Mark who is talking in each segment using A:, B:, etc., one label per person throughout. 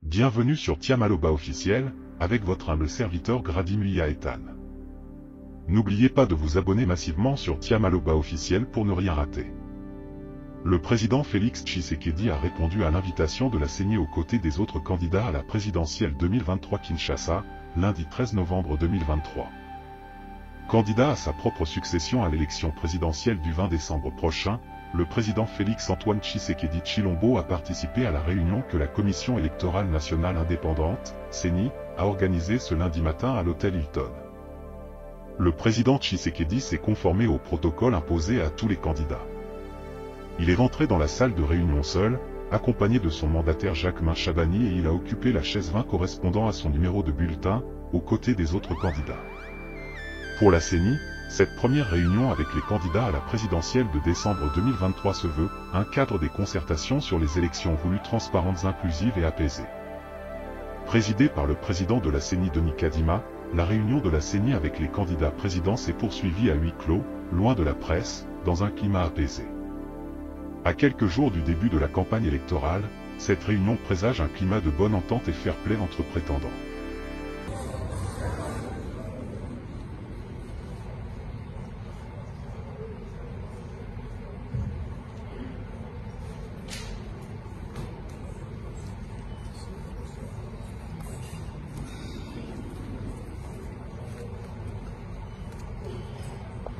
A: Bienvenue sur Tiamaloba officiel, avec votre humble serviteur Gradimuya Ethan. N'oubliez pas de vous abonner massivement sur Tiamaloba officiel pour ne rien rater. Le président Félix Tshisekedi a répondu à l'invitation de la CENI aux côtés des autres candidats à la présidentielle 2023 Kinshasa, lundi 13 novembre 2023. Candidat à sa propre succession à l'élection présidentielle du 20 décembre prochain, le président Félix-Antoine Tshisekedi Tshilombo a participé à la réunion que la Commission électorale nationale indépendante, CENI, a organisée ce lundi matin à l'hôtel Hilton. Le président Tshisekedi s'est conformé au protocole imposé à tous les candidats. Il est rentré dans la salle de réunion seul, accompagné de son mandataire Jacquemain Chabani, et il a occupé la chaise 20 correspondant à son numéro de bulletin, aux côtés des autres candidats. Pour la CENI, cette première réunion avec les candidats à la présidentielle de décembre 2023 se veut un cadre des concertations sur les élections voulues transparentes, inclusives et apaisées. Présidée par le président de la CENI Denis Kadima, la réunion de la CENI avec les candidats présidents s'est poursuivie à huis clos, loin de la presse, dans un climat apaisé. À quelques jours du début de la campagne électorale, cette réunion présage un climat de bonne entente et fair-play entre prétendants.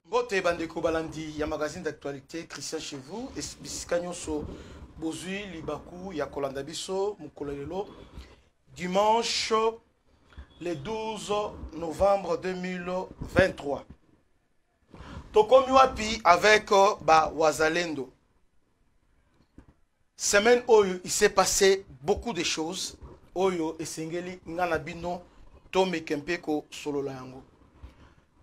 B: Bote bandeko balandi ya magazine d'actualité Christian chez vous et bisika nyonso bozui libaku ya kolanda biso mukolelo dimanche le 12 novembre 2023. Tokomi wapi avec ba Wazalendo. Semaine oyo il s'est passé beaucoup de choses. Oyo esengeli ngana bino to mekempeko solo la yango.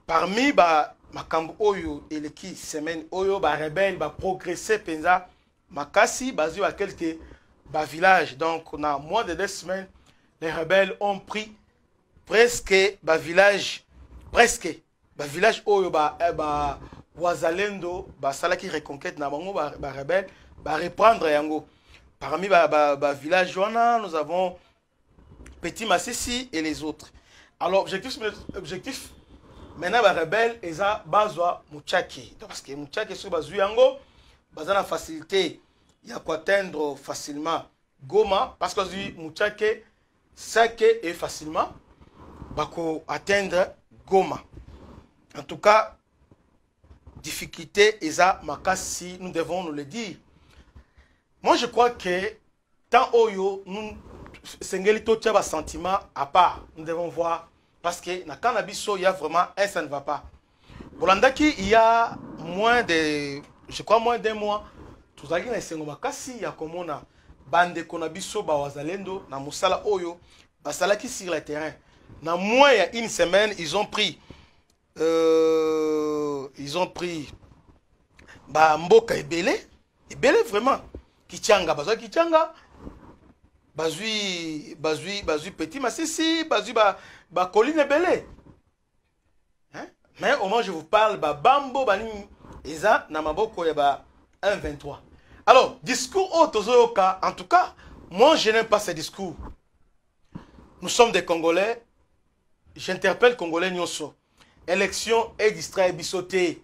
B: Parmi ba makambo oyo eleki semaine oyo ba rebelle ba progresser penza makasi bazu à quelques ba village. Donc on a moins de 2 semaines les rebelles ont pris presque ba village oyo ba Wazalendo ba salaki reconquête na bango ba rebelle ba reprendre yango. Parmi ba village wana nous avons Petit Massissi et les autres. Alors objectif maintenant, les rebelles, ils ont besoin de Mouchaki. Parce que Mouchaki, si vous avez la facilité, il y a quoi atteindre facilement Goma. Parce que Mouchaki, c'est que facilement, atteindre Goma. En tout cas, difficulté, ils ont makasi, nous devons nous le dire. Moi, je crois que tant Oyo, nous, Sengelito, tu as un sentiment à part. Nous devons voir. Parce que dans le cannabis, il y a vraiment un, ça ne va pas. Pour l'andaki, il y a moins de, je crois, moins d'un mois. Tout ça, il y a il y a comme on a bande cannabis, Wazalendo, na Moussala Oyo, Basalaki sur le terrain. Dans moins il y a une semaine, ils ont pris Mboka Ebele vraiment. Kichanga, Bazui Petit Massissi, Bazui Colline Ebele. Hein? Mais au moins je vous parle, Bambo, Bani, Eza, Namaboko, Yaba 1,23. Alors, discours Otozoyoka, en tout cas, moi je n'aime pas ces discours. Nous sommes des Congolais, j'interpelle Congolais Nyonso. Élection et distrait bissoté.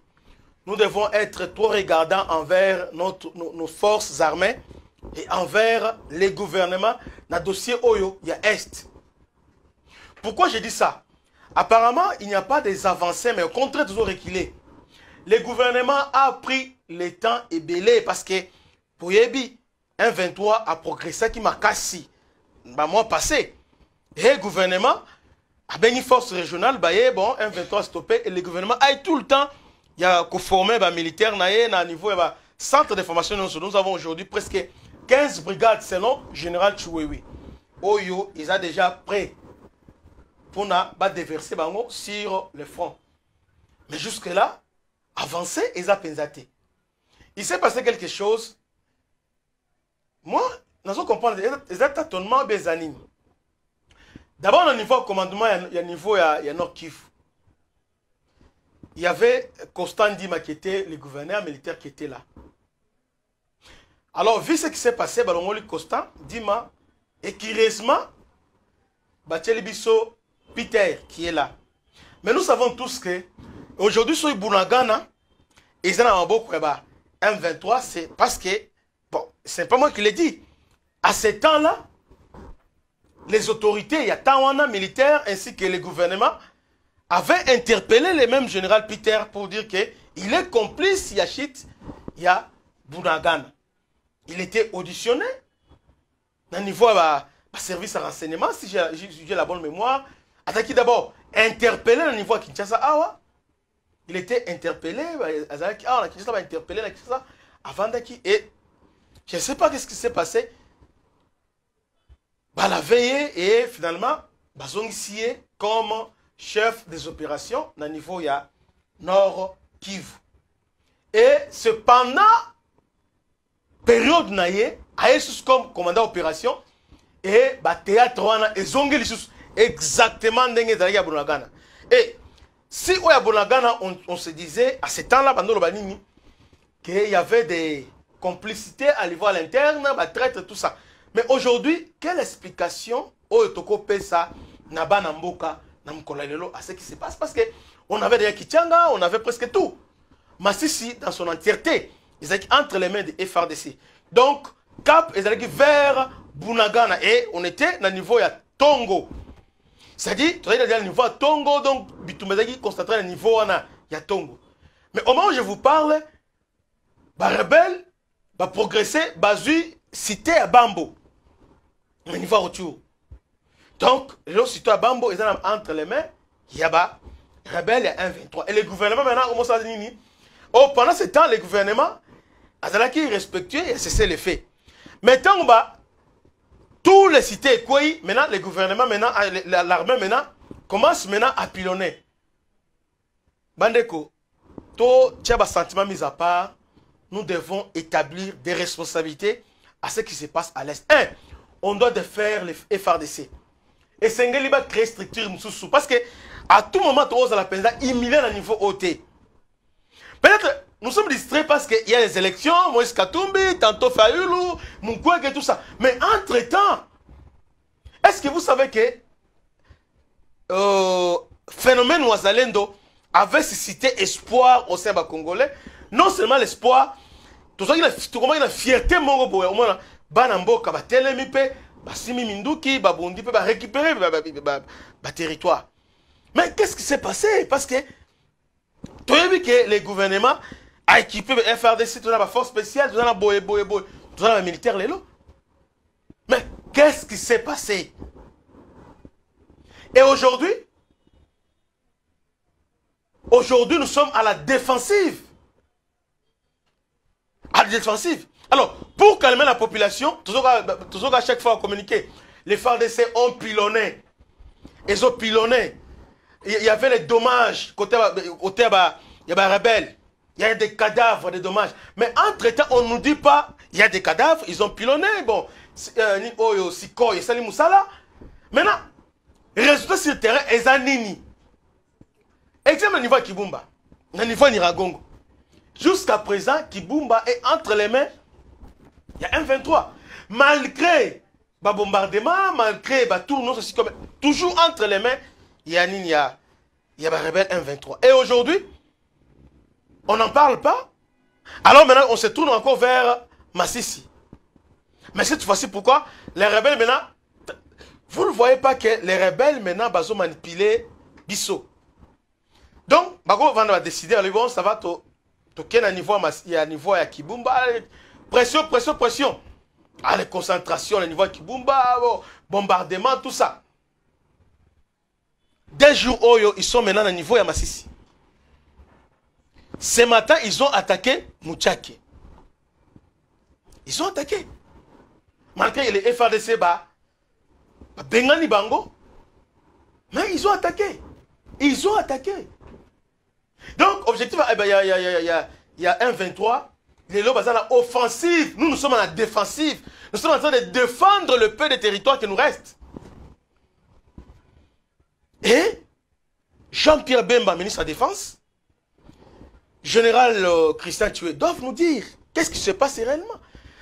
B: Nous devons être trop regardants envers nos forces armées et envers les gouvernements dans le dossier Oyo, il y a Est. Pourquoi je dis ça? Apparemment, il n'y a pas des avancées, mais au contraire, toujours reculé. Le gouvernement a pris le temps et belé parce que pour Yebi, 1,23 a progressé qui m'a cassé. Mois passé. Et le gouvernement a bien une force régionale, bon, 1,23 stoppé et le gouvernement a tout le temps. Il y a formé les militaires à niveau centre de formation. Nous avons aujourd'hui presque 15 brigades selon Général Chouewi. Oyo, ils ont déjà prêt pour déverser sur le front. Mais jusque-là, avancer, ils ont pensé. il s'est passé quelque chose. Moi, nous allons comprendre les tâtonnements des animes. D'abord, au niveau du commandement, il y a niveau il y a Nord Kivu. Il y avait Constant Dima qui était le gouverneur militaire qui était là. Alors, vu ce qui s'est passé, Constant Dima, et curieusement, Bisso Peter qui est là. Mais nous savons tous que aujourd'hui, sur Bunagana, ils ont beaucoup M23, c'est parce que, bon, c'est pas moi qui l'ai dit. À ce temps-là, les autorités, il y a Tawana militaire ainsi que le gouvernement, avaient interpellé le même général Peter pour dire qu'il est complice, Yachit, il y a Bunagana. Il était auditionné au niveau de service à renseignement, si j'ai la bonne mémoire. Attaqué d'abord, interpellé au niveau de Kinshasa Awa. Il était interpellé, interpellé avant d'acquis. Et je ne sais pas qu'est-ce qui s'est passé. La veille et finalement, Bazongisie comme chef des opérations au niveau de Nord Kivu. Et cependant, période naïe, Aïsus comme commandant opération et théâtre et Zongelis exactement dans Bunagana. Et si au Bunagana, on se disait à ce temps-là, qu'il y avait des complicités à niveau à l'interne, traître, tout ça. Mais aujourd'hui, quelle explication au Toko Pesa, Naba Namboka, Namkolalelo à ce qui se passe? Parce qu'on avait des Kichanga, on avait presque tout. Massissi, dans son entièreté, ils étaient entre les mains des FRDC. Donc, Cap, ils étaient vers Bunagana et on était au niveau de Tongo. C'est-à-dire, tu es au niveau de Tongo, donc, Bitumezaki constaterait le niveau de Tongo. Mais au moment où je vous parle, les rebelles vont progresser, Bazui, cité à Bambo. Au niveau de retour. Donc, les cité à Bambo, ils sont entre les mains, il y a les rebelles, il y a 1-23. Et le gouvernement, maintenant, commence à dire, oh, pendant ce temps, le gouvernement, Azalaki respectueux et a cessé les faits. Maintenant, tous les cités, maintenant, le gouvernement, maintenant, l'armée, maintenant, commence maintenant à pilonner. Bandeko, tout tchaba sentiment mis à part, nous devons établir des responsabilités à ce qui se passe à l'Est. On doit faire les FRDC. Et Sengeli va créer structure Moussou. Parce que à tout moment, tu oses à la peine, il y a un niveau OT. Peut-être, nous sommes distraits parce qu'il y a les élections, Moïse Katumbi, tantôt Fayoulou, Moukweg et tout ça. Mais entre-temps, est-ce que vous savez que phénomène Ouazalendo avait suscité espoir au sein des Congolais? Non seulement l'espoir, tout ça, il a la fierté, mon gars, au moins, Banamboka, Telemipe, Basimi Minduki, Babundi, va récupérer le territoire. Mais qu'est-ce qui s'est passé? Parce que tu as vu que le gouvernement a équipé le FRDC, tout la force spéciale, tout la boye, tout la militaire, les lots. Mais qu'est-ce qui s'est passé? Et aujourd'hui, nous sommes à la défensive. À la défensive. Alors, pour calmer la population, toujours à chaque fois à communiquer, les FARDC ont pilonné. Ils ont pilonné. Il y avait les dommages côté il y a des rebelles. Il y a des cadavres, des dommages. Mais entre-temps, on ne nous dit pas, il y a des cadavres, ils ont pilonné. Bon, Siko et Salim Moussala. Maintenant, les résultats sur le terrain, ils ont nini. Exemple au niveau de Kibumba, au niveau de Niragongo. Jusqu'à présent, Kibumba est entre les mains. Il y a 1-23. Malgré le bombardement, malgré le tour, toujours entre les mains, il y a un rebelle 1-23. Et aujourd'hui, on n'en parle pas. Alors maintenant, on se tourne encore vers Massissi. Mais cette fois-ci, pourquoi? Les rebelles maintenant, vous ne voyez pas que les rebelles maintenant, ils ont manipulé Bissot. Donc, on va décider, ça va toquer à niveau à Kibumba. Pression. Ah, les concentrations, le niveau à Kibumba, bombardement, tout ça. Des jours où ils sont maintenant au niveau à Massissi. Ce matin, ils ont attaqué Mouchaki. Ils ont attaqué. Malgré les FARDC, Bengani Bango. Mais ils ont attaqué. Ils ont attaqué. Donc, objectif, il y a 1-23. Les lobes sont en offensive. Nous sommes en la défensive. Nous sommes en train de défendre le peu de territoire qui nous reste. Et Jean-Pierre Bemba, ministre de la Défense, général Christian Tué, doivent nous dire qu'est-ce qui se passe réellement.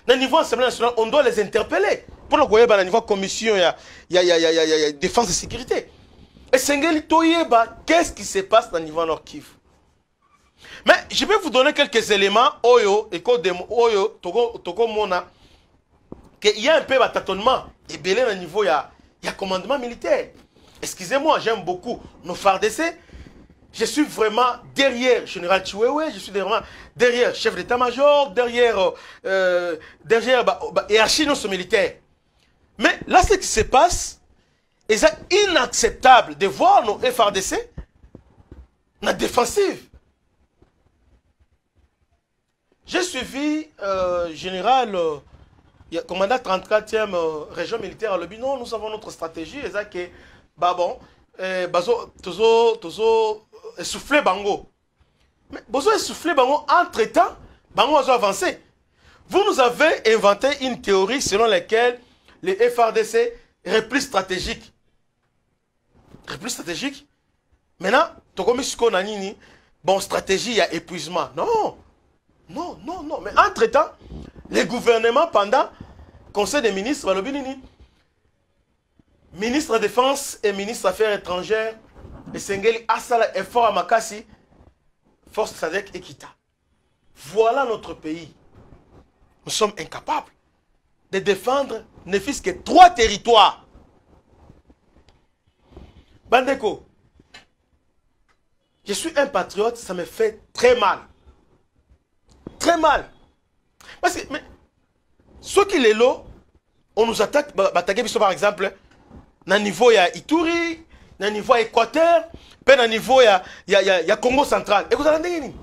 B: Au niveau Assemblée nationale, on doit les interpeller. Pour le coup, au niveau commission, il y a défense et sécurité. Et Sengeli Toyeba, qu'est-ce qui se passe au niveau Nord-Kivu? Mais je vais vous donner quelques éléments. Oyo, Oyo, Togo Mona, qu'il y a un peu de tâtonnement. Et belé au niveau, il y a commandement militaire. Excusez-moi, j'aime beaucoup nos FARDC. Je suis vraiment derrière Général Chiwewe, je suis vraiment derrière chef d'état-major, derrière hiérarchie militaire. Mais là, ce qui se passe, c'est inacceptable de voir nos FARDC dans la défensive. J'ai suivi général, commandant 34e région militaire à Lobino. Nous avons notre stratégie. Et ça que, bah bon, essouffler Bango. Mais besoin essouffler Bango entre-temps, Bango a avancé. Vous nous avez inventé une théorie selon laquelle les FARDC repli stratégique. Repli stratégique. Maintenant, Tokomisiko Nanini, bon, stratégie, il y a épuisement. Non. Non, non, non. Mais entre-temps, les gouvernements, pendant Conseil des ministres, ministre de la Défense et ministre des Affaires étrangères, et Sengeli Asala effort à Makassi, force Sadek et Kita. Voilà notre pays. Nous sommes incapables de défendre ne fût-ce que 3 territoires. Bandeko, je suis un patriote, ça me fait très mal. Très mal. Parce que, mais, ceux qui les lots, on nous attaque, par exemple, dans le niveau, il y a Ituri, dans le niveau, il y a Équateur, puis dans le niveau, il y a Congo central. Et vous allez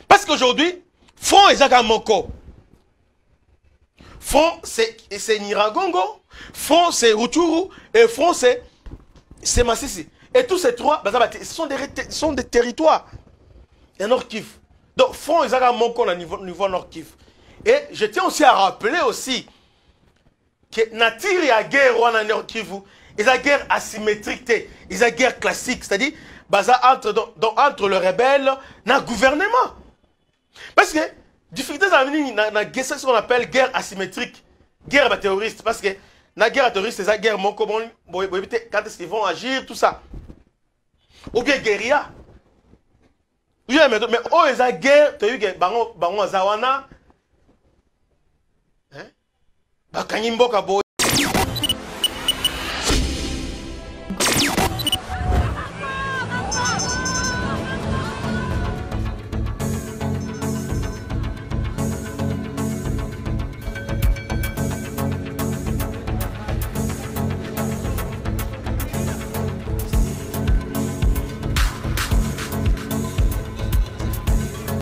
B: parce qu'aujourd'hui, Front est à Moko. Front, c'est Niragongo, Front, c'est Rutshuru, et Front, c'est Massissi. Et tous ces 3, ce sont des territoires. Et Nord-Kivu. Donc, Front est à Moko au niveau Nord-Kivu. Et je tiens aussi à rappeler aussi que Natir et la guerre en Nord-Kivu, il y a guerre asymétrique, il y a guerre classique, c'est-à-dire entre le rebelle et le gouvernement. Parce que, difficulté dans ce qu'on appelle guerre asymétrique, guerre terroriste, parce que la guerre terroriste, c'est la guerre quand est-ce qu'ils vont agir, tout ça. Ou bien guérilla. Mais oh, il y a guerre, tu as eu Bango Zawana, hein?